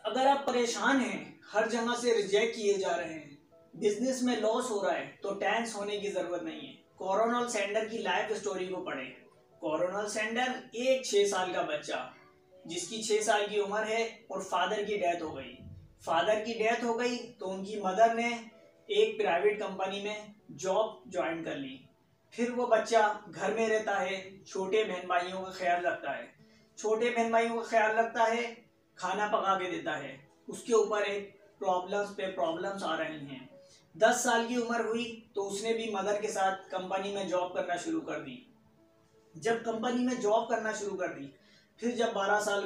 अगर आप परेशान हैं, हर जगह से रिजेक्ट किए जा रहे हैं, बिजनेस में लॉस हो रहा है, तो टेंस होने की जरूरत नहीं है। कोरोनल सैंडर की लाइफ स्टोरी को पढ़ें। कोरोनल सैंडर एक 6 साल का बच्चा, जिसकी 6 साल की उम्र है और फादर की डेथ हो गई। फादर की डेथ हो गई तो उनकी मदर ने एक प्राइवेट कंपनी में जॉब ज्वाइन कर ली। फिर वो बच्चा घर में रहता है, छोटे बहन भाइयों का ख्याल रखता है, छोटे बहन भाइयों का ख्याल रखता है, खाना पका के देता है। उसके ऊपर एक प्रॉब्लम्स पे प्रॉब्लम्स आ रही हैं। 10 साल की उम्र हुई तो उसने भी मदर के साथ कंपनी में जॉब करना शुरू कर दी। जब कंपनी में जॉब करना शुरू कर दी, फिर जब 12 साल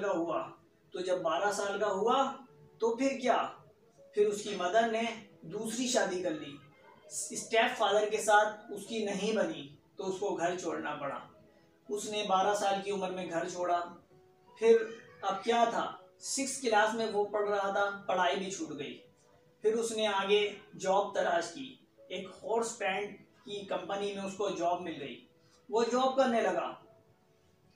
का हुआ, तो फिर क्या, फिर उसकी मदर ने दूसरी शादी कर ली। स्टेप फादर के साथ उसकी नहीं बनी तो उसको घर छोड़ना पड़ा। उसने 12 साल की उम्र में घर छोड़ा। फिर अब क्या था, 6 क्लास में वो पढ़ रहा था, पढ़ाई भी छूट गई। फिर उसने आगे जॉब तलाश की। एक हॉर्स पैंट की कंपनी में उसको जॉब मिल गई। वो जॉब करने लगा।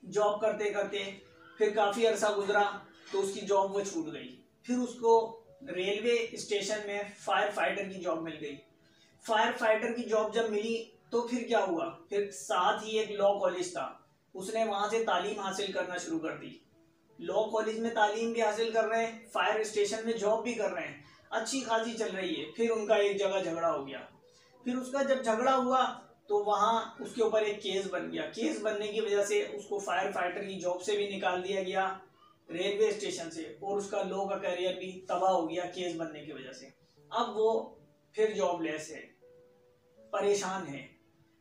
जॉब करते करते फिर काफ़ी अरसा गुजरा तो उसकी जॉब वो छूट गई। फिर उसको रेलवे स्टेशन में फायर फाइटर की जॉब मिल गई। फायर फाइटर की जॉब जब मिली तो फिर क्या हुआ, फिर साथ ही एक लॉ कॉलेज था, उसने वहाँ से तालीम हासिल करना शुरू कर दी। लॉ कॉलेज में तालीम भी हासिल कर रहे हैं, फायर स्टेशन में जॉब भी कर रहे हैं, अच्छी खासी चल रही है। फिर उनका एक जगह झगड़ा हो गया। फिर उसका जब झगड़ा हुआ तो वहाँ उसके ऊपर एक केस बन गया। केस बनने की वजह से उसको फायर फाइटर की जॉब से भी निकाल दिया गया, रेलवे स्टेशन से, और उसका लॉ का करियर भी तबाह हो गया केस बनने की वजह से। अब वो फिर जॉबलेस है, परेशान है।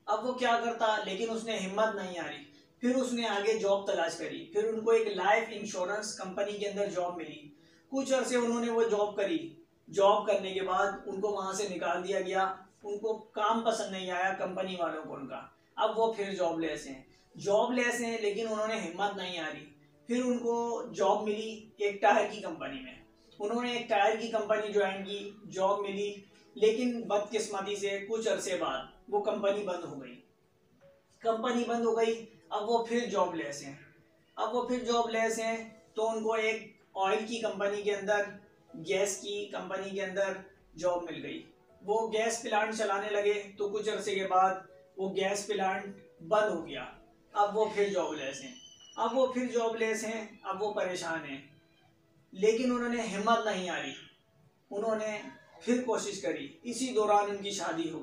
अब वो क्या करता, लेकिन उसने हिम्मत नहीं हारी। फिर उसने आगे जॉब तलाश करी। फिर उनको एक लाइफ इंश्योरेंस कंपनी के अंदर जॉब मिली। कुछ अरसे उन्होंने वो जॉब करी। जॉब करने के बाद उनको वहां से निकाल दिया गया। उनको काम पसंद नहीं आया कंपनी वालों को उनका। अब वो फिर जॉबलेस हैं, लेकिन उन्होंने हिम्मत नहीं हारी। फिर उनको जॉब मिली एक टायर की कंपनी में। उन्होंने एक टायर की कंपनी ज्वाइन की, जॉब मिली, लेकिन बदकिस्मती से कुछ अरसे बाद वो कंपनी बंद हो गई। अब वो फिर जॉबलेस हैं। तो उनको एक ऑयल की कंपनी के अंदर, गैस की कंपनी के अंदर जॉब मिल गई। वो गैस प्लांट चलाने लगे तो कुछ अरसे के बाद वो गैस प्लांट बंद हो गया। अब वो फिर जॉबलेस हैं। अब वो परेशान हैं, लेकिन उन्होंने हिम्मत नहीं हारी। उन्होंने फिर कोशिश करी। इसी दौरान उनकी शादी हो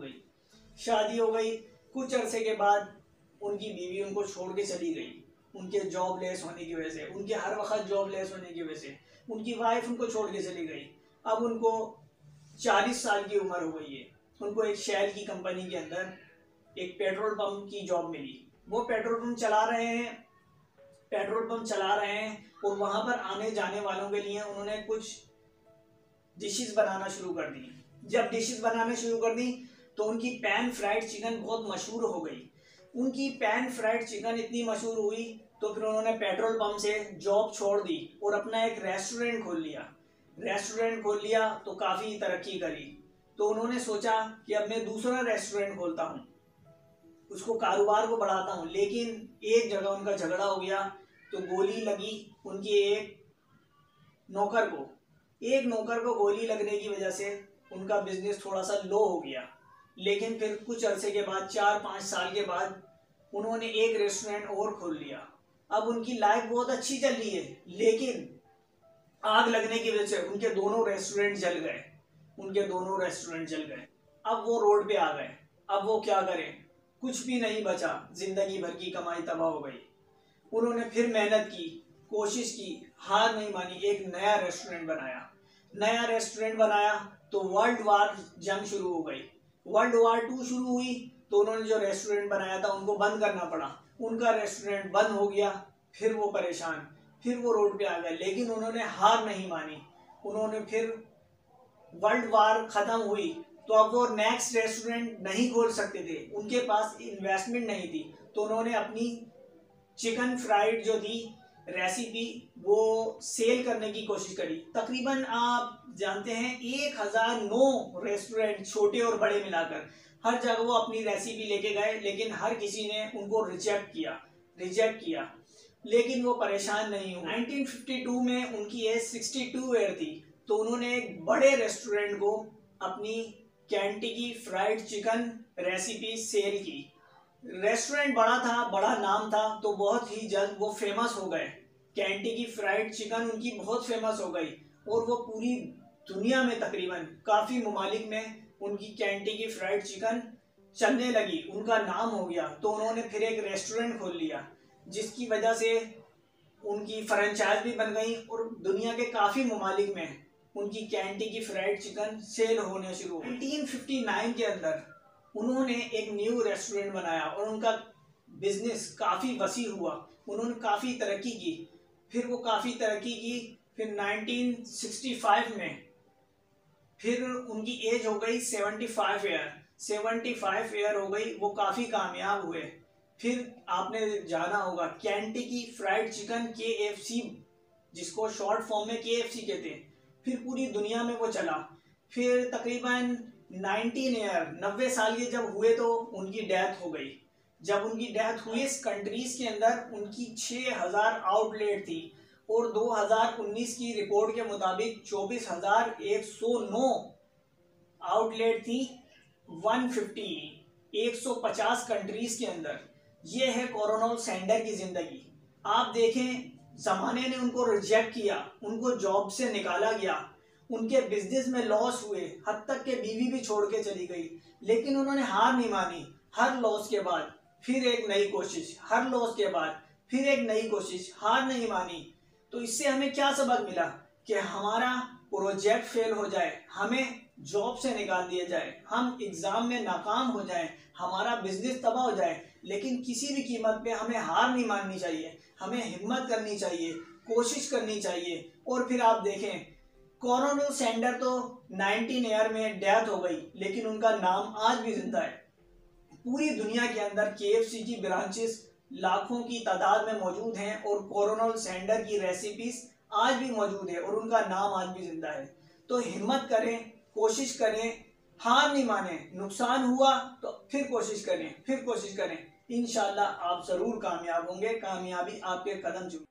गई। कुछ अरसे के बाद उनकी बीवी उनको छोड़ के चली गई। उनके जॉबलेस होने की वजह से, उनके हर वक्त जॉबलेस होने की वजह से उनकी वाइफ उनको छोड़ के चली गई। अब उनको 40 साल की उम्र हो गई है। उनको एक शेल की कंपनी के अंदर एक पेट्रोल पंप की जॉब मिली। वो पेट्रोल पंप चला रहे हैं और वहाँ पर आने जाने वालों के लिए उन्होंने कुछ डिशेस बनाना शुरू कर दी। जब डिशेस बनाना शुरू कर दी तो उनकी पैन फ्राइड चिकन बहुत मशहूर हो गई। उनकी पैन फ्राइड चिकन इतनी मशहूर हुई तो फिर उन्होंने पेट्रोल पंप से जॉब छोड़ दी और अपना एक रेस्टोरेंट खोल लिया तो काफ़ी तरक्की करी। तो उन्होंने सोचा कि अब मैं दूसरा रेस्टोरेंट खोलता हूँ, उसको कारोबार को बढ़ाता हूँ। लेकिन एक जगह उनका झगड़ा हो गया तो गोली लगी उनकी एक नौकर को गोली लगने की वजह से उनका बिजनेस थोड़ा सा लो हो गया। लेकिन फिर कुछ अरसे के बाद, 4-5 साल के बाद, उन्होंने एक रेस्टोरेंट और खोल लिया। अब उनकी लाइफ बहुत अच्छी चल रही है, लेकिन आग लगने की वजह से उनके दोनों रेस्टोरेंट जल गए। अब वो रोड पे आ गए। अब वो क्या करें, कुछ भी नहीं बचा, जिंदगी भर की कमाई तबाह हो गई। उन्होंने फिर मेहनत की, कोशिश की, हार नहीं मानी, एक नया रेस्टोरेंट बनाया तो वर्ल्ड वार जंग शुरू हो गई। वर्ल्ड वार 2 शुरू हुई तो उन्होंने जो रेस्टोरेंट बनाया था उनको बंद करना पड़ा। उनका रेस्टोरेंट बंद हो गया। फिर वो परेशान, फिर वो रोड पे आ गए, लेकिन उन्होंने हार नहीं मानी। उन्होंने फिर वर्ल्ड वार खत्म हुई तो अब वो नेक्स्ट रेस्टोरेंट नहीं खोल सकते थे, उनके पास इन्वेस्टमेंट नहीं थी। तो उन्होंने अपनी चिकन फ्राइड जो थी रेसिपी वो सेल करने की कोशिश करी। तकरीबन आप जानते हैं 1009 रेस्टोरेंट, छोटे और बड़े मिलाकर, हर जगह वो अपनी रेसिपी लेके गए, लेकिन हर किसी ने उनको रिजेक्ट किया। लेकिन वो परेशान नहीं हुए। 1952 में उनकी एज 62 ईयर थी, तो उन्होंने एक बड़े रेस्टोरेंट को अपनी Kentucky fried chicken recipe sale की। रेस्टोरेंट बड़ा था, बड़ा नाम था, तो बहुत ही जल्द वो फेमस हो गए। केंटकी फ्राइड चिकन उनकी बहुत फेमस हो गई और वो पूरी दुनिया में तकरीबन काफ़ी ममालिक में उनकी केंटकी फ्राइड चिकन चलने लगी, उनका नाम हो गया। तो उन्होंने फिर एक रेस्टोरेंट खोल लिया, जिसकी वजह से उनकी फ्रेंचाइज भी बन गई और दुनिया के काफ़ी ममालिक में उनकी केंटकी फ्राइड चिकन सेल होने शुरू हुई। 1959 के अंदर उन्होंने एक न्यू रेस्टोरेंट बनाया और उनका बिजनेस काफ़ी वसी हुआ, उन्होंने काफ़ी तरक्की की। फिर वो काफ़ी तरक्की की, फिर 1965 में फिर उनकी एज हो गई 75 ईयर। 75 ईयर हो गई, वो काफ़ी कामयाब हुए। फिर आपने जाना होगा केंटकी फ्राइड चिकन KFC, जिसको शॉर्ट फॉर्म में KFC कहते हैं। फिर पूरी दुनिया में वो चला। फिर तकरीबन 19 ईयर 90 साल के जब हुए तो उनकी डेथ हो गई। जब उनकी डेथ हुई, इस कंट्रीज के अंदर उनकी 6000 आउटलेट थी और 2019 की रिपोर्ट के मुताबिक 24,109 आउटलेट थी 150 कंट्रीज के अंदर। ये है कोरोनल सैंडर की जिंदगी। आप देखें, जमाने ने उनको रिजेक्ट किया, उनको जॉब से निकाला गया, उनके बिजनेस में लॉस हुए, हद तक के बीवी भी छोड़ के चली गई, लेकिन उन्होंने हार नहीं मानी। हर लॉस के बाद फिर एक नई कोशिश, हर लॉस के बाद फिर एक नई कोशिश, हार नहीं मानी। तो इससे हमें क्या सबक मिला कि हमारा प्रोजेक्ट फेल हो जाए, हमें जॉब से निकाल दिया जाए, हम एग्जाम में नाकाम हो जाएं, हमारा बिजनेस तबाह हो जाए, लेकिन किसी भी कीमत पे हमें हार नहीं माननी चाहिए, हमें हिम्मत करनी चाहिए, कोशिश करनी चाहिए। और फिर आप देखें, कोरोनल सैंडर तो 19 ईयर में डेथ हो गई, लेकिन उनका नाम आज भी जिंदा है। पूरी दुनिया के अंदर KFC की ब्रांचेस लाखों की तादाद में मौजूद हैं और कोरोनल सैंडर की रेसिपीज आज भी मौजूद है और उनका नाम आज भी जिंदा है। तो हिम्मत करें, कोशिश करें, हार नहीं माने। नुकसान हुआ तो फिर कोशिश करें, फिर कोशिश करें। इंशाल्लाह आप जरूर कामयाब होंगे, कामयाबी आपके कदम चूमे।